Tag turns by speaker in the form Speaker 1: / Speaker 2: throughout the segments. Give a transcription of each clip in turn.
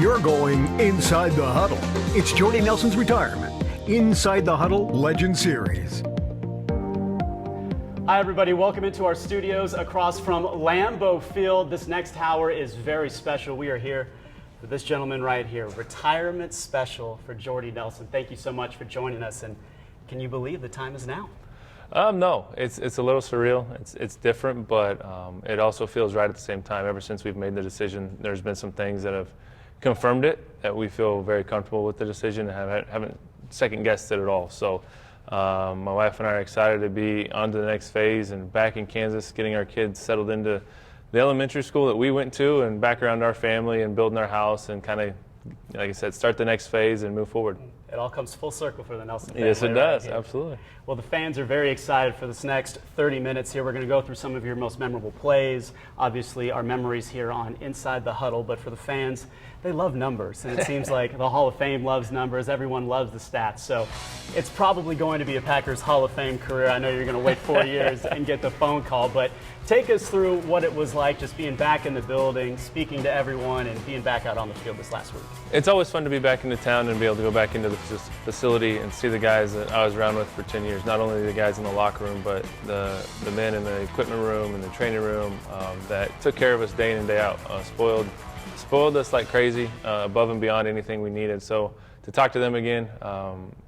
Speaker 1: You're going inside the huddle. It's Jordy Nelson's retirement. Inside the Huddle Legend Series.
Speaker 2: Hi, everybody. Welcome into our studios across from Lambeau Field. This next hour is very special. We are here for this gentleman right here. Retirement special for Jordy Nelson. Thank you so much for joining us. And can you believe the time is now?
Speaker 3: No, it's a little surreal. It's different, but it also feels right at the same time. Ever since we've made the decision, there's been some things that have confirmed it, that we feel very comfortable with the decision and haven't second-guessed it at all. So my wife and I are excited to be on to the next phase and back in Kansas, getting our kids settled into the elementary school that we went to and back around our family and building our house and kind of, like I said, start the next phase and move forward.
Speaker 2: It all comes full circle for the Nelson family.
Speaker 3: Yes, it does.
Speaker 2: Right?
Speaker 3: Absolutely.
Speaker 2: Well, the fans are very excited for this next 30 minutes here. We're going to go through some of your most memorable plays, obviously our memories here on Inside the Huddle, but for the fans, they love numbers, and it seems like the Hall of Fame loves numbers. Everyone loves the stats, so it's probably going to be a Packers Hall of Fame career. I know you're going to wait 4 years and get the phone call, but take us through what it was like just being back in the building, speaking to everyone, and being back out on the field this last week.
Speaker 3: It's always fun to be back into town and be able to go back into the facility and see the guys that I was around with for 10 years. Not only the guys in the locker room, but the men in the equipment room and the training room that took care of us day in and day out. Spoiled us like crazy, above and beyond anything we needed. So to talk to them again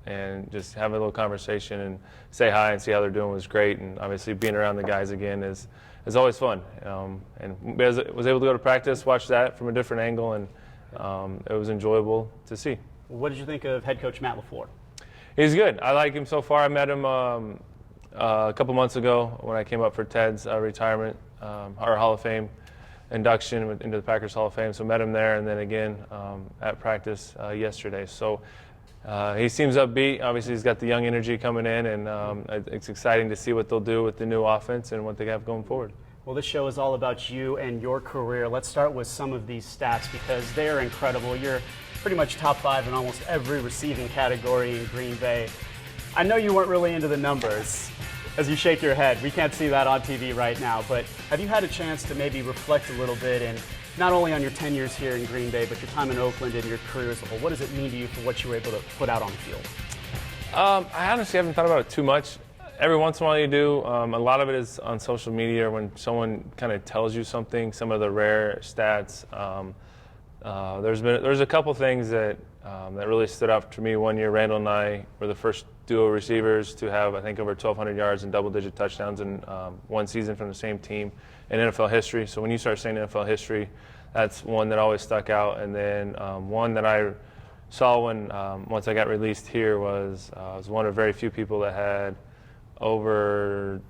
Speaker 3: and just have a little conversation and say hi and see how they're doing was great. And obviously being around the guys again is always fun. And was able to go to practice, watch that from a different angle, and it was enjoyable to see.
Speaker 2: What did you think of head coach Matt LaFleur?
Speaker 3: He's good. I like him so far. I met him a couple months ago when I came up for Ted's retirement, our Hall of Fame induction into the Packers Hall of Fame. So met him there, and then again at practice yesterday. So he seems upbeat. Obviously, he's got the young energy coming in, and it's exciting to see what they'll do with the new offense and what they have going forward.
Speaker 2: Well, this show is all about you and your career. Let's start with some of these stats because they are incredible. You're pretty much top 5 in almost every receiving category in Green Bay. I know you weren't really into the numbers as you shake your head. We can't see that on TV right now, but have you had a chance to maybe reflect a little bit and not only on your 10 years here in Green Bay, but your time in Oakland and your career as a whole? What does it mean to you for what you were able to put out on the field?
Speaker 3: I honestly haven't thought about it too much. Every once in a while you do. A lot of it is on social media when someone kind of tells you something, some of the rare stats. There's a couple things that really stood out to me. One year, Randall and I were the first duo receivers to have, I think, over 1,200 yards and double-digit touchdowns in one season from the same team in NFL history. So when you start saying NFL history, that's one that always stuck out. And then one that I saw when once I got released here was I was one of very few people that had over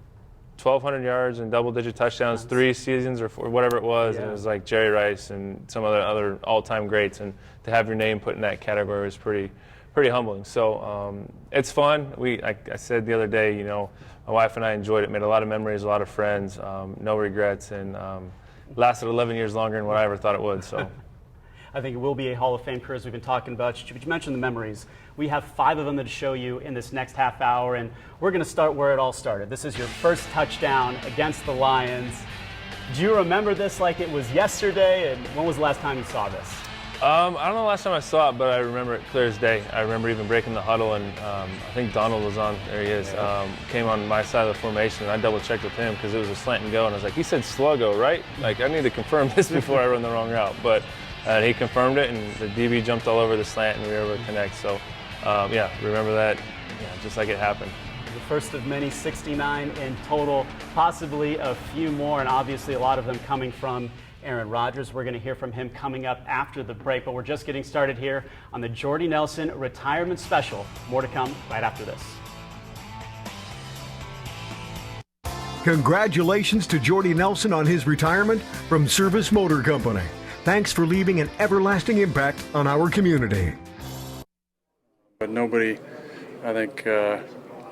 Speaker 3: 1,200 yards and double-digit touchdowns, 3 seasons or 4, whatever it was. Yeah. And it was like Jerry Rice and some other all-time greats. And to have your name put in that category was pretty humbling. So it's fun. Like I said the other day, you know, my wife and I enjoyed it, made a lot of memories, a lot of friends, no regrets, and lasted 11 years longer than what I ever thought it would. So.
Speaker 2: I think it will be a Hall of Fame career, as we've been talking about. You mentioned the memories. We have 5 of them to show you in this next half hour, and we're going to start where it all started. This is your first touchdown against the Lions. Do you remember this like it was yesterday, and when was the last time you saw this?
Speaker 3: I don't know the last time I saw it, but I remember it clear as day. I remember even breaking the huddle, and I think Donald was on. There he is. Came on my side of the formation, and I double-checked with him because it was a slant and go, and I was like, he said sluggo, right? Like, I need to confirm this before I run the wrong route. But he confirmed it, and the DB jumped all over the slant, and we were able to connect. So, yeah, remember that just like it happened.
Speaker 2: The first of many, 69 in total, possibly a few more, and obviously a lot of them coming from Aaron Rodgers. We're going to hear from him coming up after the break, but we're just getting started here on the Jordy Nelson Retirement Special. More to come right after this.
Speaker 1: Congratulations to Jordy Nelson on his retirement from Service Motor Company. Thanks for leaving an everlasting impact on our community.
Speaker 4: But nobody, I think,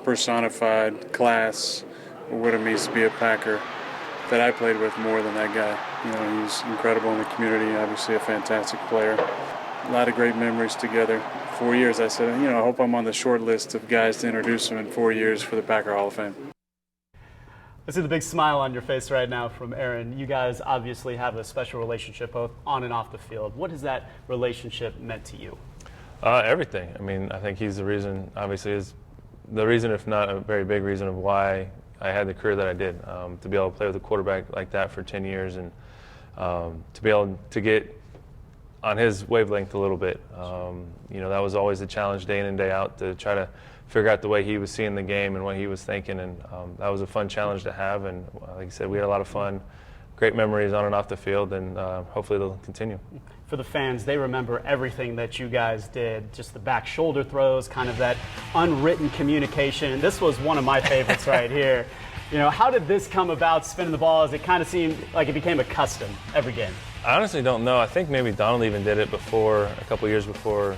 Speaker 4: personified class or what it means to be a Packer that I played with more than that guy. You know, he's incredible in the community, obviously a fantastic player. A lot of great memories together. 4 years, I said, you know, I hope I'm on the short list of guys to introduce him in 4 years for the Packer Hall of Fame.
Speaker 2: I see the big smile on your face right now from Aaron. You guys obviously have a special relationship both on and off the field. What has that relationship meant to you?
Speaker 3: Everything. I mean, I think he's the reason, obviously, is the reason, if not a very big reason, of why I had the career that I did. To be able to play with a quarterback like that for 10 years and to be able to get on his wavelength a little bit. You know, that was always the challenge day in and day out, to try to figure out the way he was seeing the game and what he was thinking. And that was a fun challenge to have. And like I said, we had a lot of fun, great memories on and off the field, and hopefully they'll continue.
Speaker 2: For the fans, they remember everything that you guys did, just the back shoulder throws, kind of that unwritten communication. And this was one of my favorites right here. You know, how did this come about, spinning the ball, as it kind of seemed like it became a custom every game?
Speaker 3: I honestly don't know. I think maybe Donald even did it before, a couple years before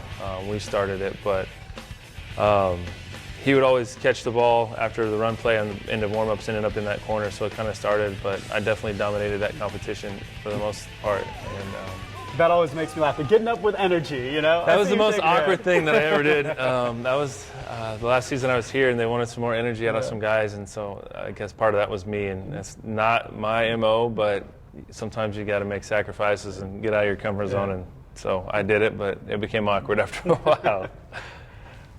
Speaker 3: we started it, but he would always catch the ball after the run play on the end of warm-ups, ended up in that corner, so it kind of started, but I definitely dominated that competition for the most part. And
Speaker 2: that always makes me laugh. But getting up with energy, you know?
Speaker 3: That was the most awkward thing that I ever did. That was the last season I was here, and they wanted some more energy out of some guys, and so I guess part of that was me, and that's not my MO, but sometimes you got to make sacrifices and get out of your comfort zone, and so I did it, but it became awkward after a while.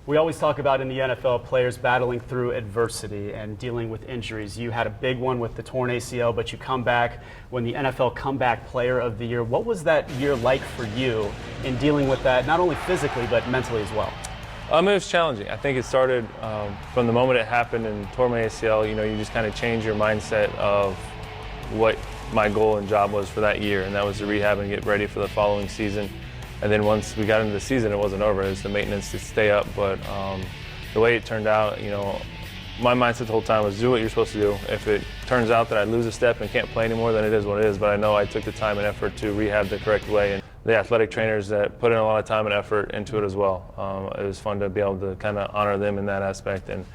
Speaker 2: We always talk about in the NFL players battling through adversity and dealing with injuries. You had a big one with the torn ACL, but you come back when the NFL Comeback Player of the Year. What was that year like for you in dealing with that, not only physically but mentally as well?
Speaker 3: It was challenging. I think it started from the moment it happened and tore my ACL. You know, you just kind of change your mindset of what my goal and job was for that year, and that was to rehab and get ready for the following season. And then once we got into the season, it wasn't over. It was the maintenance to stay up. But the way it turned out, you know, my mindset the whole time was do what you're supposed to do. If it turns out that I lose a step and can't play anymore, then it is what it is. But I know I took the time and effort to rehab the correct way. And the athletic trainers that put in a lot of time and effort into it as well. It was fun to be able to kind of honor them in that aspect. And,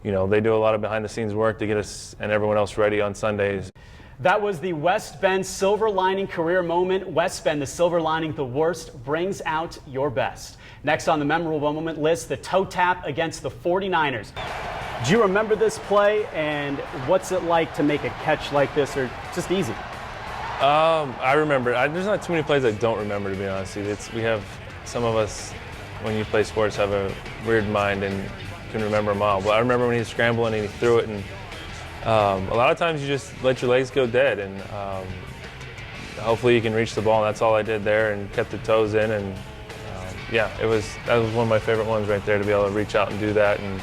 Speaker 3: you know, they do a lot of behind-the-scenes work to get us and everyone else ready on Sundays.
Speaker 2: That was the West Bend Silver Lining career moment. West Bend, the silver lining, the worst brings out your best. Next on the memorable moment list, the toe tap against the 49ers. Do you remember this play, and what's it like to make a catch like this, or just easy?
Speaker 3: I remember. There's not too many plays I don't remember, to be honest with you. We have, some of us, when you play sports, have a weird mind and can remember them all. But I remember when he was scrambling and he threw it, and a lot of times you just let your legs go dead, and hopefully you can reach the ball, and that's all I did there, and kept the toes in, and yeah, that was one of my favorite ones right there, to be able to reach out and do that, and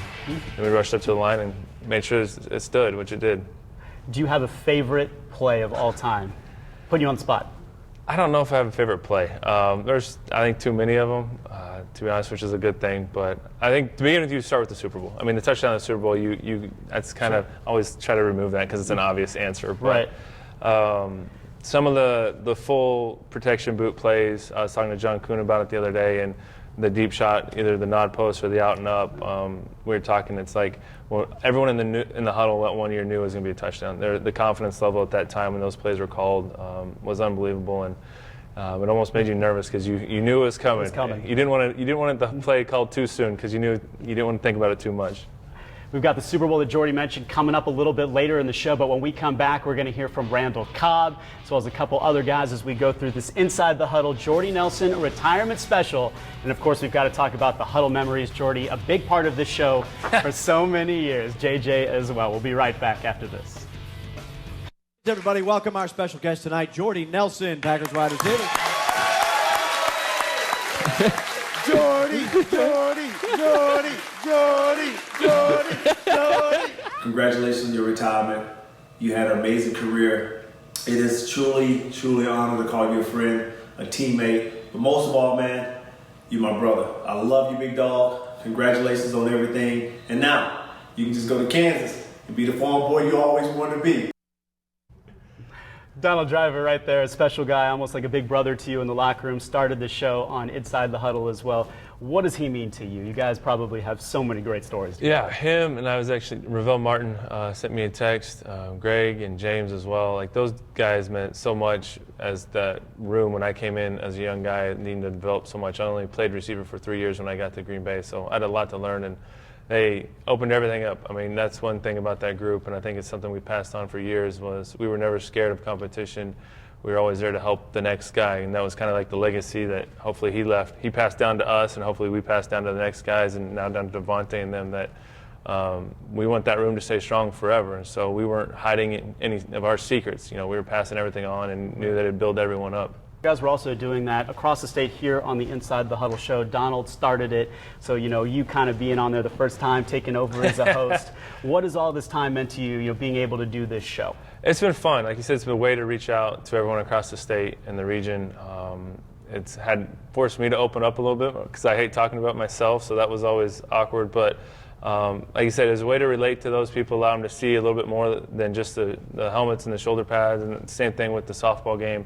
Speaker 3: we rushed up to the line and made sure it stood, which it did.
Speaker 2: Do you have a favorite play of all time? Put you on the spot.
Speaker 3: I don't know if I have a favorite play. There's, I think, too many of them, to be honest, which is a good thing. But I think to begin with, you start with the Super Bowl. I mean, the touchdown in the Super Bowl, that's kind of, always try to remove that because it's an obvious answer. But,
Speaker 2: right.
Speaker 3: Some of the full protection boot plays, I was talking to John Kuhn about it the other day, and the deep shot, either the nod post or the out and up, we were talking, it's like, well, everyone in the huddle that 1 year knew it was going to be a touchdown. The confidence level at that time when those plays were called was unbelievable, and it almost made you nervous because you knew it was coming.
Speaker 2: It was coming.
Speaker 3: You didn't want the play called too soon because you knew you didn't want to think about it too much.
Speaker 2: We've got the Super Bowl that Jordy mentioned coming up a little bit later in the show, but when we come back, we're going to hear from Randall Cobb, as well as a couple other guys as we go through this Inside the Huddle Jordy Nelson retirement special. And of course, we've got to talk about the Huddle Memories. Jordy, a big part of this show for so many years. JJ as well. We'll be right back after this.
Speaker 5: Everybody, welcome our special guest tonight, Jordy Nelson, Packers wide receiver. Jordy, Jordy, Jordy, Jordy, Jordy, Jordy.
Speaker 6: Congratulations on your retirement. You had an amazing career. It is truly, truly an honor to call you a friend, a teammate, but most of all, man, you're my brother. I love you, big dog. Congratulations on everything. And now, you can just go to Kansas and be the farm boy you always wanted to be.
Speaker 2: Donald Driver right there, a special guy, almost like a big brother to you in the locker room, started the show on Inside the Huddle as well. What does he mean to you? You guys probably have so many great stories.
Speaker 3: Yeah, him, and I was actually, Ravel Martin sent me a text, Greg and James as well. Like, those guys meant so much as that room when I came in as a young guy, needing to develop so much. I only played receiver for 3 years when I got to Green Bay, so I had a lot to learn, and they opened everything up. I mean, that's one thing about that group, and I think it's something we passed on for years, was we were never scared of competition. We were always there to help the next guy, and that was kind of like the legacy that hopefully he passed down to us, and hopefully we passed down to the next guys, and now down to Devontae and them, that we want that room to stay strong forever. And so we weren't hiding any of our secrets. You know, we were passing everything on and knew that it'd build everyone up.
Speaker 2: You guys were also doing that across the state here on the Inside the Huddle show. Donald started it, so you kind of being on there the first time, taking over as a host. What has all this time meant to you, being able to do this show?
Speaker 3: It's been fun. Like you said, it's been a way to reach out to everyone across the state and the region. It's had forced me to open up a little bit because I hate talking about myself, so that was always awkward. But like you said, it's a way to relate to those people, allow them to see a little bit more than just the helmets and the shoulder pads, and the same thing with the softball game.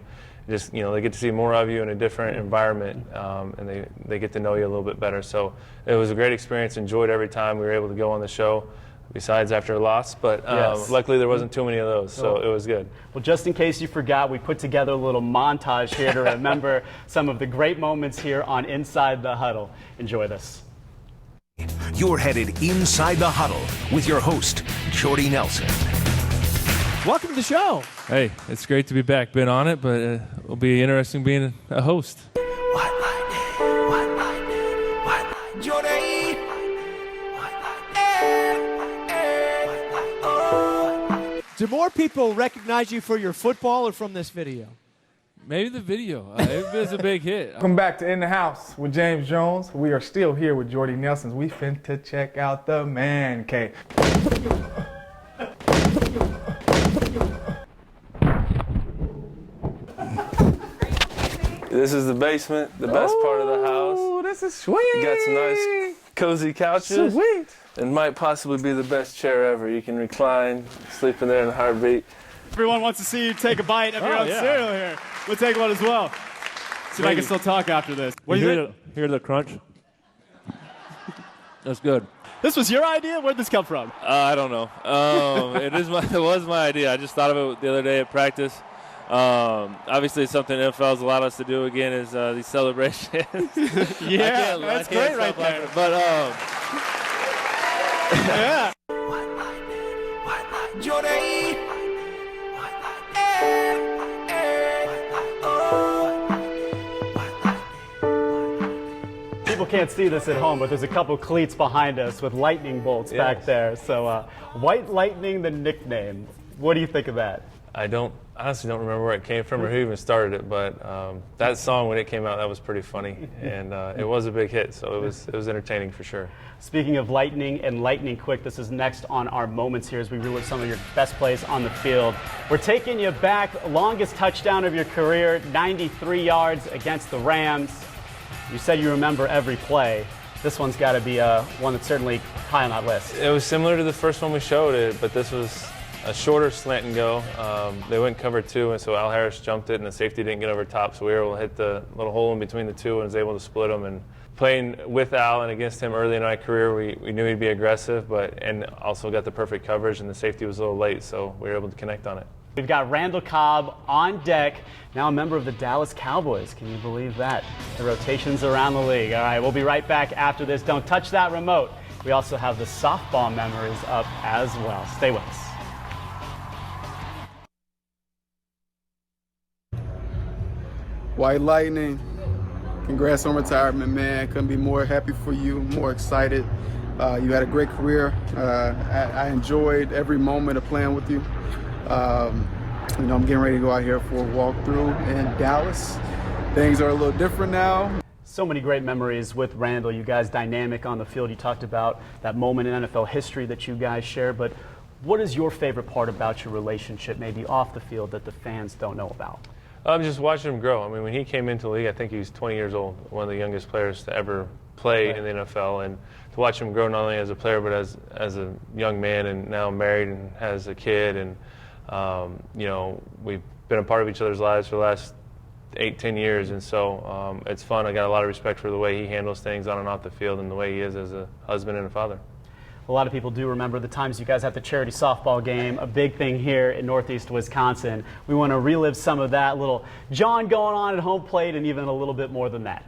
Speaker 3: Just, they get to see more of you in a different environment, and they get to know you a little bit better. So it was a great experience. Enjoyed every time we were able to go on the show, besides after a loss. But
Speaker 2: yes.
Speaker 3: Luckily there wasn't too many of those, so it was good. Well,
Speaker 2: just in case you forgot, we put together a little montage here to remember some of the great moments here on Inside the Huddle. Enjoy this.
Speaker 7: You're headed inside the huddle with your host, Jordy Nelson.
Speaker 5: Welcome to the show.
Speaker 8: Hey, it's great to be back. Been on it, but it'll be interesting being a host.
Speaker 7: Jordy.
Speaker 5: Do more people recognize you for your football or from this video?
Speaker 8: Maybe the video. It was a big hit.
Speaker 9: Welcome back to In the House with James Jones. We are still here with Jordy Nelson. We finna check out the man cave.
Speaker 3: This is the basement, the best part of the house.
Speaker 9: Oh, this is sweet.
Speaker 3: Got some nice cozy couches.
Speaker 9: Sweet.
Speaker 3: And might possibly be the best chair ever. You can recline, sleep in there in a heartbeat.
Speaker 5: Everyone wants to see you take a bite of your own cereal here. We'll take one as well. See if I can still talk after this. What do you think?
Speaker 8: Hear the crunch? That's good.
Speaker 5: This was your idea? Where'd this come from?
Speaker 8: I don't know. It was my idea. I just thought of it the other day at practice. Obviously, it's something NFL's allowed us to do again is these celebrations.
Speaker 5: Yeah, that's great right there.
Speaker 8: But
Speaker 5: yeah.
Speaker 2: People can't see this at home, but there's a couple cleats behind us with lightning bolts back there. So White Lightning, the nickname. What do you think of that?
Speaker 3: I honestly don't remember where it came from or who even started it, but that song, when it came out, that was pretty funny, and it was a big hit, so it was entertaining for sure.
Speaker 2: Speaking of lightning and lightning quick, this is next on our moments here as we relive some of your best plays on the field. We're taking you back, longest touchdown of your career, 93 yards against the Rams. You said you remember every play. This one's got to be one that's certainly high on that list.
Speaker 3: It was similar to the first one we showed it, but this was a shorter slant and go. They went cover two, and so Al Harris jumped it, and the safety didn't get over top, so we were able to hit the little hole in between the two and was able to split them. And playing with Al and against him early in my career, we knew he'd be aggressive, and also got the perfect coverage, and the safety was a little late, so we were able to connect on it.
Speaker 2: We've got Randall Cobb on deck, now a member of the Dallas Cowboys. Can you believe that? The rotations around the league. All right, we'll be right back after this. Don't touch that remote. We also have the softball memories up as well. Stay with us.
Speaker 10: White Lightning, congrats on retirement, man. Couldn't be more happy for you, more excited. You had a great career. I enjoyed every moment of playing with you. I'm getting ready to go out here for a walkthrough in Dallas. Things are a little different now.
Speaker 2: So many great memories with Randall. You guys dynamic on the field. You talked about that moment in NFL history that you guys share, but what is your favorite part about your relationship, maybe off the field, that the fans don't know about?
Speaker 3: Just watching him grow. I mean, when he came into the league, I think he was 20 years old, one of the youngest players to ever play in the NFL. And to watch him grow not only as a player, but as a young man, and now married and has a kid. And, we've been a part of each other's lives for the last 8-10 years. And so it's fun. I got a lot of respect for the way he handles things on and off the field and the way he is as a husband and a father.
Speaker 2: A lot of people do remember the times you guys had the charity softball game, a big thing here in Northeast Wisconsin. We want to relive some of that, little John going on at home plate, and even a little bit more than that.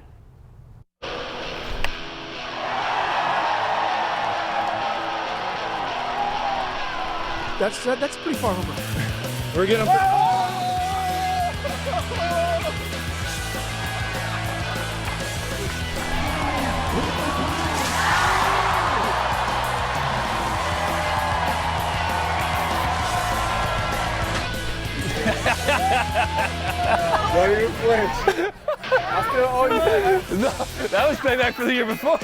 Speaker 11: that's pretty far home run.
Speaker 3: We're getting
Speaker 9: Don't even flinch. I still owe you that.
Speaker 3: No, that was payback for the year before.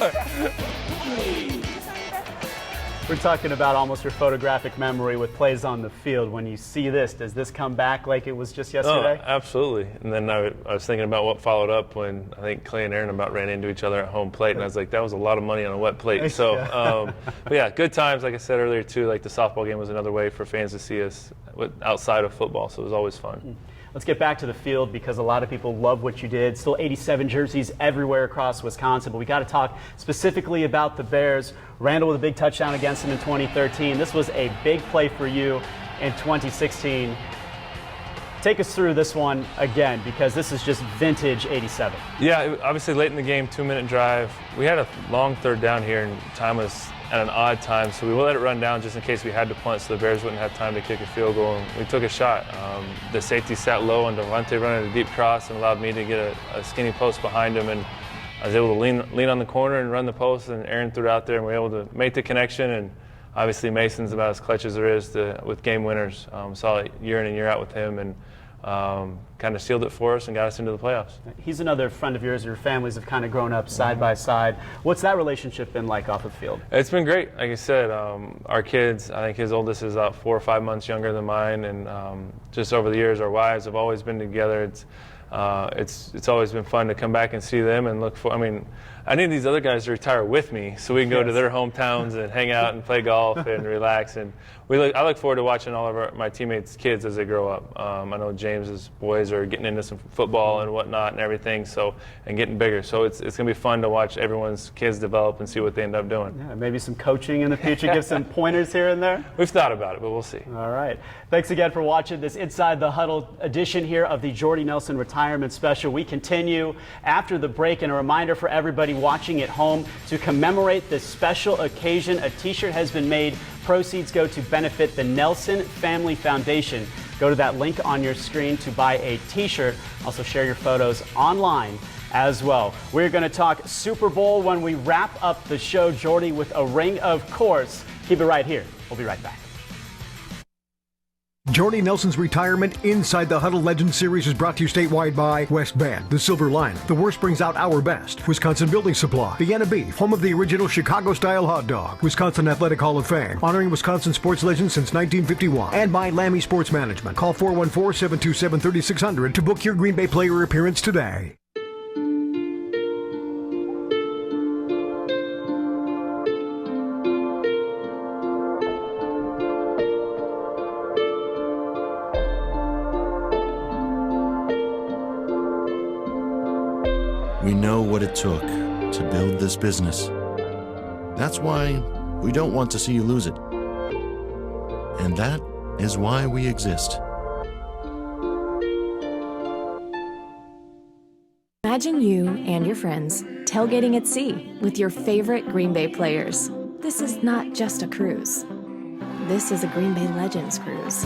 Speaker 2: We're talking about almost your photographic memory with plays on the field. When you see this, does this come back like it was just yesterday?
Speaker 3: Oh, absolutely. And then I was thinking about what followed up when I think Clay and Aaron about ran into each other at home plate, and I was like, that was a lot of money on a wet plate. So, but yeah, good times. Like I said earlier too, like the softball game was another way for fans to see us outside of football, so it was always fun.
Speaker 2: Let's get back to the field because a lot of people love what you did. Still 87 jerseys everywhere across Wisconsin, but we got to talk specifically about the Bears. Randall with a big touchdown against them in 2013. This was a big play for you in 2016. Take us through this one again because this is just vintage 87.
Speaker 3: Yeah, obviously late in the game, 2-minute drive. We had a long third down here and time was at an odd time, so we let it run down just in case we had to punt so the Bears wouldn't have time to kick a field goal. And we took a shot. The safety sat low and Devontae running a deep cross and allowed me to get a skinny post behind him, and I was able to lean on the corner and run the post, and Aaron threw it out there and we were able to make the connection. And obviously Mason's about as clutch as there is with game winners. Saw it year in and year out with him, and kind of sealed it for us and got us into the playoffs.
Speaker 2: He's another friend of yours. Your families have kind of grown up side by side. What's that relationship been like off the field?
Speaker 3: It's been great. Like I said, our kids, I think his oldest is about 4 or 5 months younger than mine, and just over the years, our wives have always been together. It's always been fun to come back and see them and look for. I mean, I need these other guys to retire with me so we can go to their hometowns and hang out and play golf and relax. And I look forward to watching all of my teammates' kids as they grow up. I know James's boys are getting into some football and whatnot and everything, and getting bigger. So it's going to be fun to watch everyone's kids develop and see what they end up doing.
Speaker 2: Yeah, maybe some coaching in the future, give some pointers here and there.
Speaker 3: We've thought about it, but we'll see.
Speaker 2: All right. Thanks again for watching this Inside the Huddle edition here of the Jordy Nelson Retirement Special. We continue after the break, and a reminder for everybody watching at home to commemorate this special occasion. A t-shirt has been made. Proceeds go to benefit the Nelson Family Foundation. Go to that link on your screen to buy a t-shirt. Also share your photos online as well. We're going to talk Super Bowl when we wrap up the show, Jordy, with a ring, of course. Keep it right here. We'll be right back.
Speaker 1: Jordy Nelson's Retirement Inside the Huddle Legends Series is brought to you statewide by West Bend, The Silver Lining, The Worst Brings Out Our Best, Wisconsin Building Supply, Vienna Beef, home of the original Chicago-style hot dog, Wisconsin Athletic Hall of Fame, honoring Wisconsin sports legends since 1951, and by Lammy Sports Management. Call 414-727-3600 to book your Green Bay player appearance today.
Speaker 12: We know what it took to build this business. That's why we don't want to see you lose it. And that is why we exist.
Speaker 13: Imagine you and your friends tailgating at sea with your favorite Green Bay players. This is not just a cruise. This is a Green Bay Legends cruise.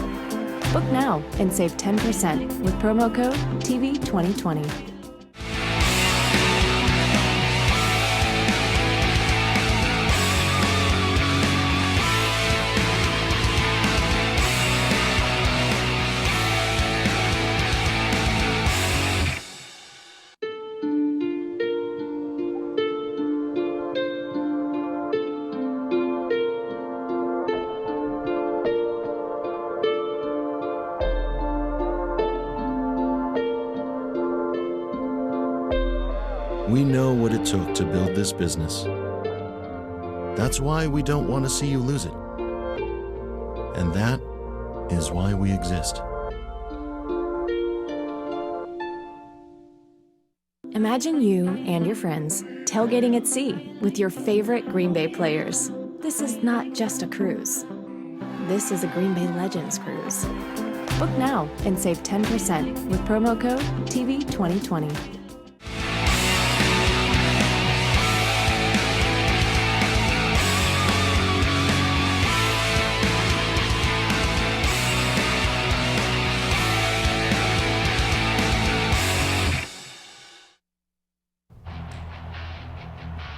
Speaker 13: Book now and save 10% with promo code TV2020.
Speaker 12: We know what it took to build this business. That's why we don't want to see you lose it. And that is why we exist.
Speaker 13: Imagine you and your friends tailgating at sea with your favorite Green Bay players. This is not just a cruise. This is a Green Bay Legends cruise. Book now and save 10% with promo code TV2020.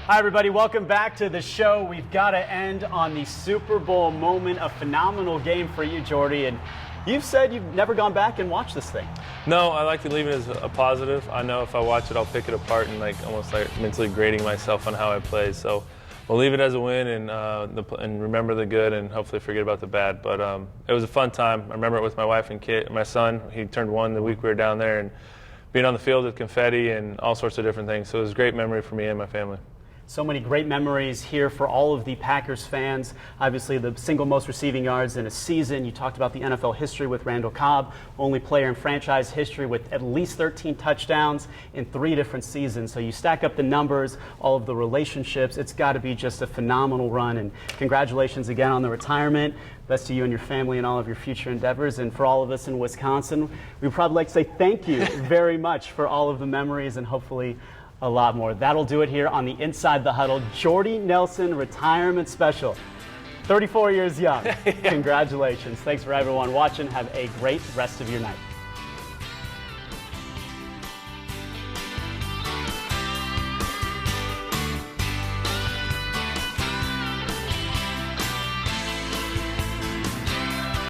Speaker 2: Hi, everybody. Welcome back to the show. We've got to end on the Super Bowl moment, a phenomenal game for you, Jordy. And you've said you've never gone back and watched this thing.
Speaker 3: No, I like to leave it as a positive. I know if I watch it, I'll pick it apart and almost mentally grading myself on how I played. So we'll leave it as a win and remember the good and hopefully forget about the bad. But it was a fun time. I remember it with my wife and kid, my son. He turned 1 the week we were down there, and being on the field with confetti and all sorts of different things. So it was a great memory for me and my family.
Speaker 2: So many great memories here for all of the Packers fans. Obviously, the single most receiving yards in a season. You talked about the NFL history with Randall Cobb, only player in franchise history with at least 13 touchdowns in 3 different seasons. So you stack up the numbers, all of the relationships. It's got to be just a phenomenal run. And congratulations again on the retirement. Best to you and your family and all of your future endeavors. And for all of us in Wisconsin, we'd probably like to say thank you very much for all of the memories and hopefully a lot more. That'll do it here on the Inside the Huddle Jordy Nelson Retirement Special. 34 years young. Congratulations. Thanks for everyone watching. Have a great rest of your night.